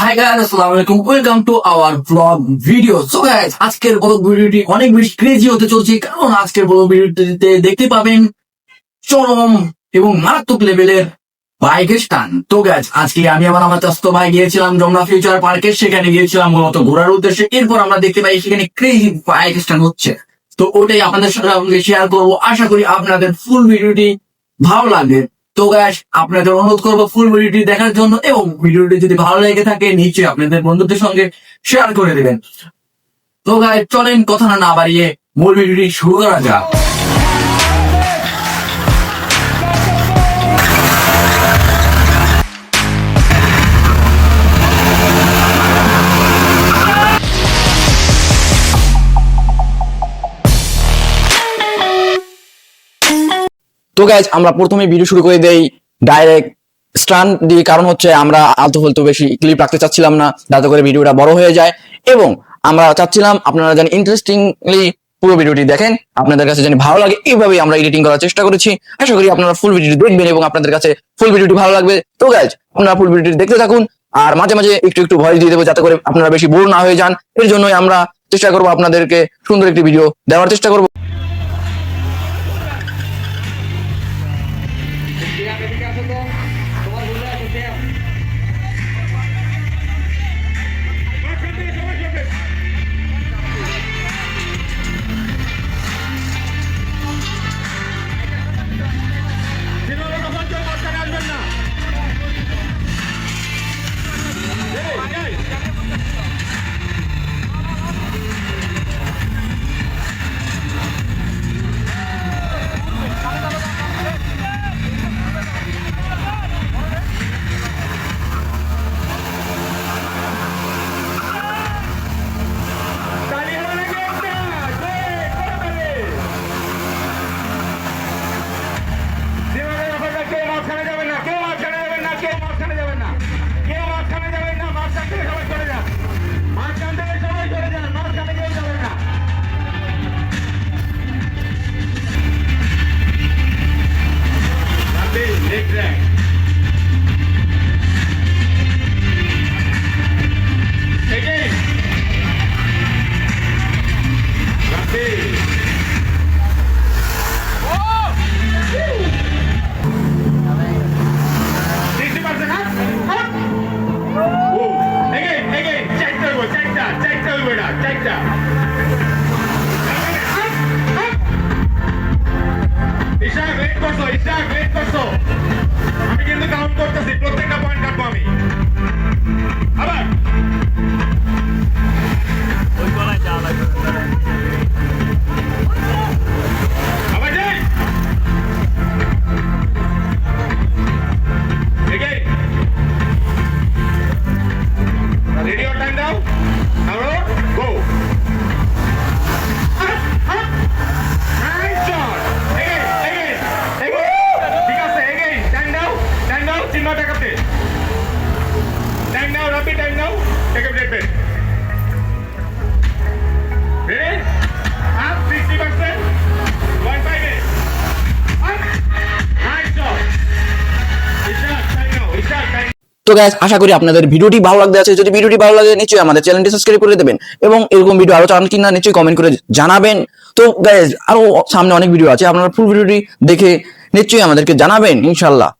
Hi guys, আসসালামু আলাইকুম, welcome to our blog video. So guys, আজকের ব্লগ ভিডিওটি অনেক বেশি ক্রেজি হতে চলছে, কারণ আজকের ব্লগ ভিডিওটিতে দেখতে পাবেন চরম এবং মারাত্মক লেভেলের বাইকের স্টান। তো গাইস, আজকে আমি আবার আমার চাস্ত ভাই গিয়েছিলাম যমুনা ফিউচার পার্কে, সেখানে গিয়েছিলাম মূলত ঘোরার উদ্দেশ্যে। এরপর আমরা দেখতে পাই সেখানে ক্রেজি বাইক স্টান হচ্ছে, তো ওটাই আপনাদের সঙ্গে শেয়ার করবো। আশা করি আপনাদের ফুল ভিডিওটি ভালো লাগবে। তো গাইস, আপনাদের অনুরোধ করবো ফুল ভিডিওটি দেখার জন্য, এবং ভিডিওটি যদি ভালো লেগে থাকে নিশ্চয়ই আপনাদের বন্ধুদের সঙ্গে শেয়ার করে দেবেন। তো গাইস, চলেন কথা না বাড়িয়ে মূল ভিডিওটি শুরু করা যাক। তো গাইজ, আমরা প্রথমে ভিডিও শুরু করে দেই ডাইরেক্ট স্টান দিয়ে, কারণ হচ্ছে আমরা আলতু ফালতু বেশি ক্লিপ রাখতে চাচ্ছিলাম না, যাতে করে ভিডিওটা বড় হয়ে যায়। এবং আমরা চাচ্ছিলাম আপনারা জানি ইন্টারেস্টিংলি পুরো ভিডিওটি দেখেন, আপনাদের কাছে জানি ভালো লাগে। এইভাবেই আমরা এডিটিং করার চেষ্টা করেছি। আশা করি আপনারা ফুল ভিডিওটি দেখবেন এবং আপনাদের কাছে ফুল ভিডিওটি ভালো লাগবে। তো গাইজ, আপনারা ফুল ভিডিওটি দেখতে থাকুন, আর মাঝে মাঝে একটু একটু ভয়েস দিয়ে দেবো, যাতে করে আপনারা বেশি বোর না হয়ে যান। এর জন্যই আমরা চেষ্টা করবো আপনাদেরকে সুন্দর একটি ভিডিও দেওয়ার চেষ্টা করবো। আমি কিন্তু কাউন্ট করতেছি, প্রত্যেকটা পয়েন্ট কাটবো আমি। আবার আবার যাই। রেডি, টাইম দাও, আরো গো। Time now, rapid time now. Take a break. Ready? Up 60%. 158. Up. Nice shot. Ishaq, time now. Ishaq, time. তো গাইস, আশা করি আপনাদের ভিডিওটি ভালো লাগতে আছে। যদি ভিডিওটি ভালো লাগে নিশ্চয়ই আমাদের চ্যানেলটি সাবস্ক্রাইব করে দেবেন, এবং এরকম ভিডিও আরো চান কিনা নিশ্চয়ই কমেন্ট করে জানাবেন। তো গাইস, আরো সামনে অনেক ভিডিও আছে, আপনারা ফুল ভিডিওটি দেখে নিশ্চয়ই আমাদেরকে জানাবেন ইনশাআল্লাহ।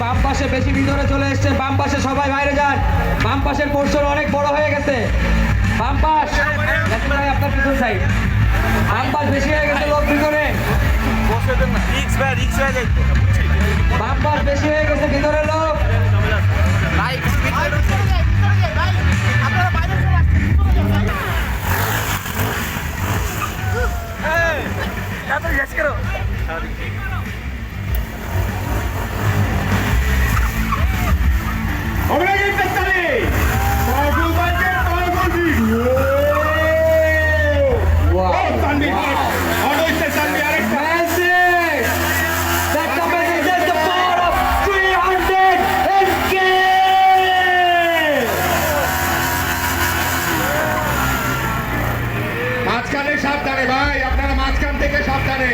বাম পাশে বেশি ভিতরে চলে এসছে, বাম পাশে সবাই বাইরে যান। বাম পাশের পোর্শন অনেক বড় হয়ে গেছে। বাম পাশ ভাই আপনার পিছন সাইড, বাম পাশ বেশি হয়ে গেছে লোক ভিতরে, বাম পাশ বেশি হয়ে গেছে ভিতরে লোক। অভিনয়ের তালে পাওয়ারফুল বাইকের পাওয়ারফুল ভিডিও। ও তানভীর অটো স্টেশন আরেকটা Magic! That's amazing! That's the power of 300 NK! মাঝখানে সাবধানে ভাই, আপনারা মাঝখান থেকে সাবধানে।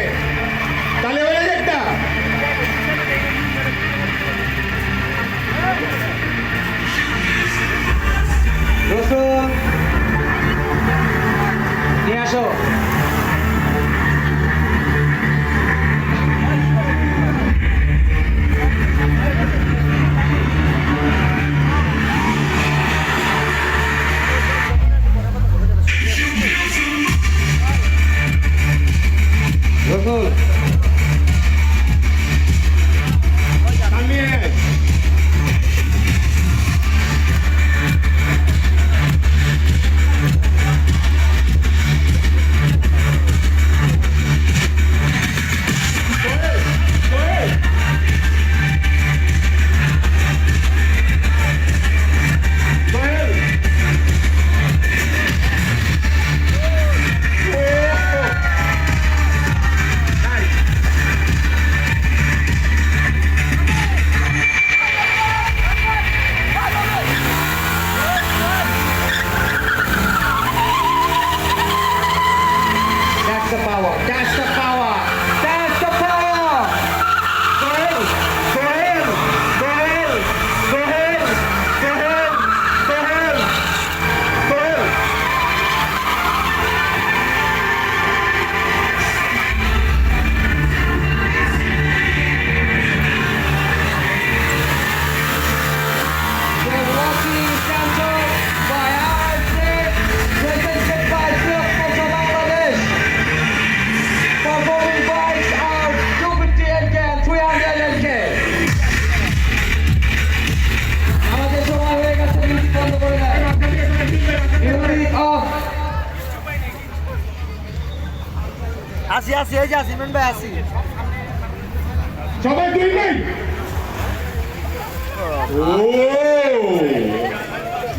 তাহলে হয়ে একটা রসুন নিয়ে আসো। রসুন Tanvir That's the power. That's the power. That's the power. Go ahead. Go ahead. Go ahead. Go ahead. Go ahead. Go ahead. Go ahead. The walking sample by Arctic, presented by Silk from Bangladesh. Performing bikes are 250 NK and 300 NK. আমাদের সময় হয়ে গেছে, music বন্ধ করে দেয়। Music of. আসি আসি এই যে আসি মেন ভাই আসি সবাই দুই নেই। ও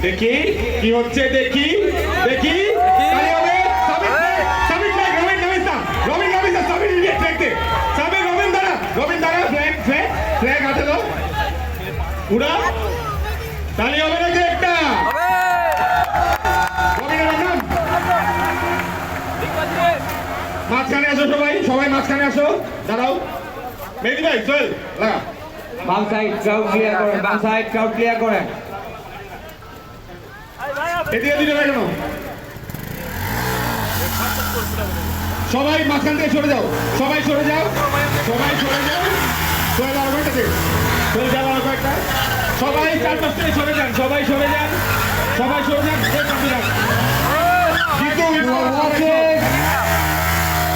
দেখি কি হচ্ছে, দেখি দেখি তাহলে হবে সাবিক ভাই, রবিন নামিস্তা, রবিন নামিস্তা, সাবিক ইন্ডিয়া ট্র্যাকতে, সাবিক রবিন দ্বারা ফ্ল্যাগ হাতে দাও, উড়া তাহলে হবে নাকি একটা রবিনের নাম। মাঝখানে আসো সবাই, সবাই মাঝখানে আসো, দাঁড়াও মেহেদি ভাই চল লাগা। বাম সাইড ক্রাউড ক্লিয়ার করেন, বাম সাইড ক্রাউড ক্লিয়ার করেন। এদিকে দিতে কেন? সবাই মাঝখান থেকে সরে যাও, সবাই সরে যাও, সবাই সরে যাও। সোহেল আরো কয়েকটা দে, সোহেল যাও আরো কয়েকটা। সবাই চার পাঁচ থেকে সরে যান, সবাই সরে যান, সবাই সরে যান, সবাই কাছে যান। Jitu, You are watching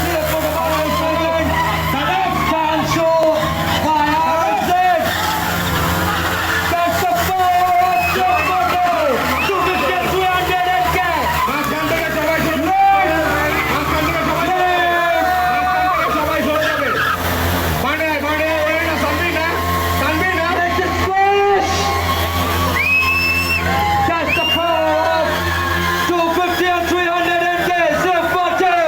Silk from Bangladesh. Sancho by Arctic. That's the power of Silk Motor. 250 and 300 NK. মাঝখান থেকে সবাই সরে যাবে, মাঝখান থেকে সবাই সরে যাবে, মাঝখান থেকে সবাই সরে যাবে। মানে ওই না তানভীর না, তানভীর না। Let's just splash. That's the power of 250 and 300 NK. Silk Motor.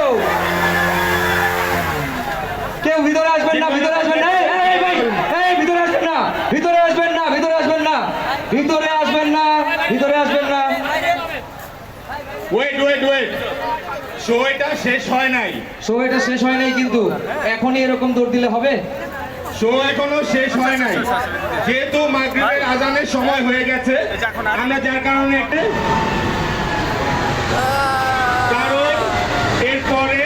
কেউ ভিতরে আসবেন না, ভিতরে আসবেন না। এই ভাই, এই ভিতরে আসবেন না, ভিতরে আসবেন না, ভিতরে আসবেন না, ভিতরে আসবেন না, ভিতরে আসবেন না। ওয়েট শোটা শেষ হয় নাই, শো এটা শেষ হয় নাই, কিন্তু এখনই এরকম দৌড় দিলে হবে? শো এখনো শেষ হয় নাই, যেহেতু মাগরিবের আজানের সময় হয়ে গেছে, আমরা যার কারণে একটা কারণ এরপরে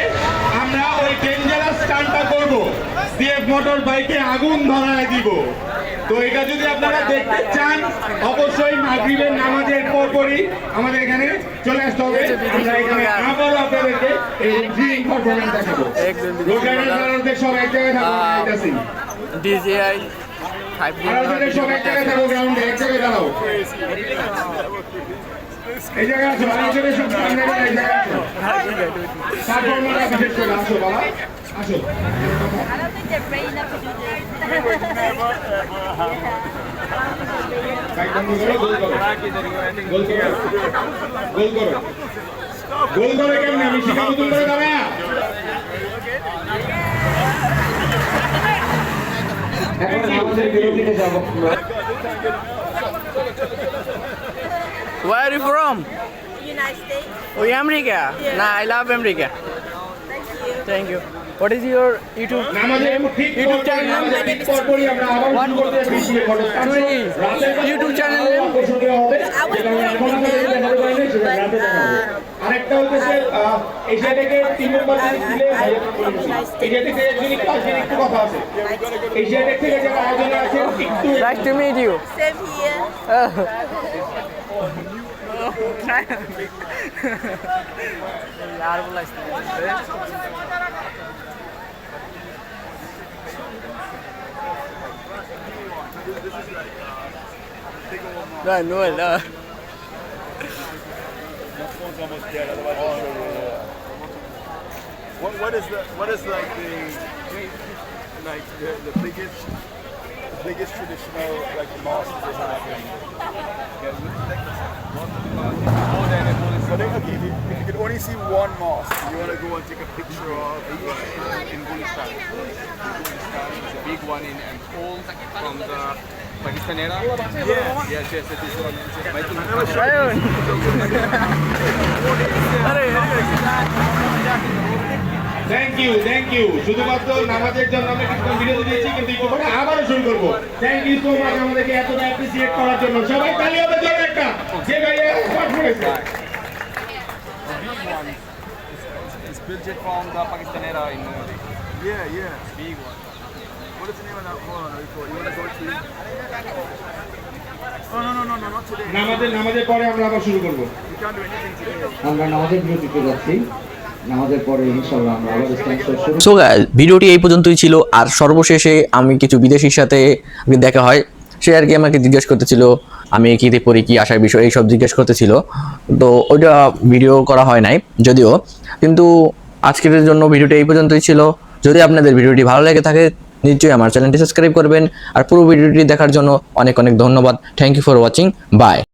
আমরা ওই ডেঞ্জারাস স্টান্টটা করব, সিএফ মোটর বাইকে আগুন ধরায় দিব। তো এটা যদি আপনারা দেখতে চান অবশ্যই মাগরিবের নামাজের পরপরই আমাদের এখানে চলে আসতে হবে। আমরা এখানে আবারও আপনাদেরকে এই ড্রিঙ্ক পারফরমেন্স দেখাবো। রোডরাইডারদের সব এক জায়গায় থাকবো, আইতাছি। DJI আপনাদের সব এক জায়গায় থাকো, গ্রাউন্ডে এক জায়গায় দাঁড়াও। এই জায়গায় আসো, আপনাদের সব সামনে এই জায়গায় আসো। পারফরমেন্সটা বিশেষ করে আসো বাবা, আসো। I don't think they're brave enough to do this. Bike বন্ধ করো, গোল করো। গোল করো। গোল করো। গোল করে কেমনে? আমি শিখাবো তুমি করে দাঁড়া। এখন আমাদের বিরতিতে যাব আমরা। Where are you from? United States. Oh, America. Yeah. Nah, I love America. Thank you. Thank you. What is your YouTube নামাজের ঠিক YouTube channel? নামাজের ঠিক পরপরই আমরা আবার শুরু করতে যাচ্ছি photo YouTube channel name? I was born in India, but আরেকটা হচ্ছে এশিয়া থেকে 3 নম্বর দিলে এশিয়া থেকে একজন একটু কথা আছে। এশিয়া থেকে যে আয়োজনে আছে একটু Nice to meet you. same here. यार बोला इसने no. What is like the biggest traditional like mosque they have in okay, if you could only see one mosque you want to go and take a picture of in Gulistan. It's a big one in Pol from the Pakistan era. Yes, it is one. Thank you শুধুমাত্র নামাজের জন্য আমি কিছু video দিয়েছি কিন্তু একটু পরে আবারও শুরু করব। থ্যাংক ইউ সো মাচ আমাদেরকে এতটা অ্যাপ্রিসিয়েট করার জন্য। সবাই তালি হবে জোরে একটা, যে ভাইয়া পাঠ করেছে। It's built it from the Pakistan era in Yeah. big one. What is the name of that one? You want to go to? Oh no, not today. নামাজের পরে আমরা আবার শুরু করব। You can't do anything today. আমরা নামাজের বিরতিতে যাচ্ছি। নামাজের পরে ইনশাআল্লাহ আমরা আবার স্ট্যান্ড শুরু। সো গাইস ভিডিওটি এই পর্যন্তই ছিল। আর সর্বশেষে আমি কিছু বিদেশির সাথে দেখা হয়, সে আর কি আমাকে জিজ্ঞেস করতেছিল আমি কীতে পড়ি, কী আসার বিষয় এইসব জিজ্ঞেস করতেছিল। তো ওইটা ভিডিও করা হয় নাই যদিও, কিন্তু আজকের জন্য ভিডিওটি এই পর্যন্তই ছিল। যদি আপনাদের ভিডিওটি ভালো লেগে থাকে নিশ্চয়ই আমার চ্যানেলটি সাবস্ক্রাইব করবেন। আর পুরো ভিডিওটি দেখার জন্য অনেক ধন্যবাদ। Thank you for watching. By.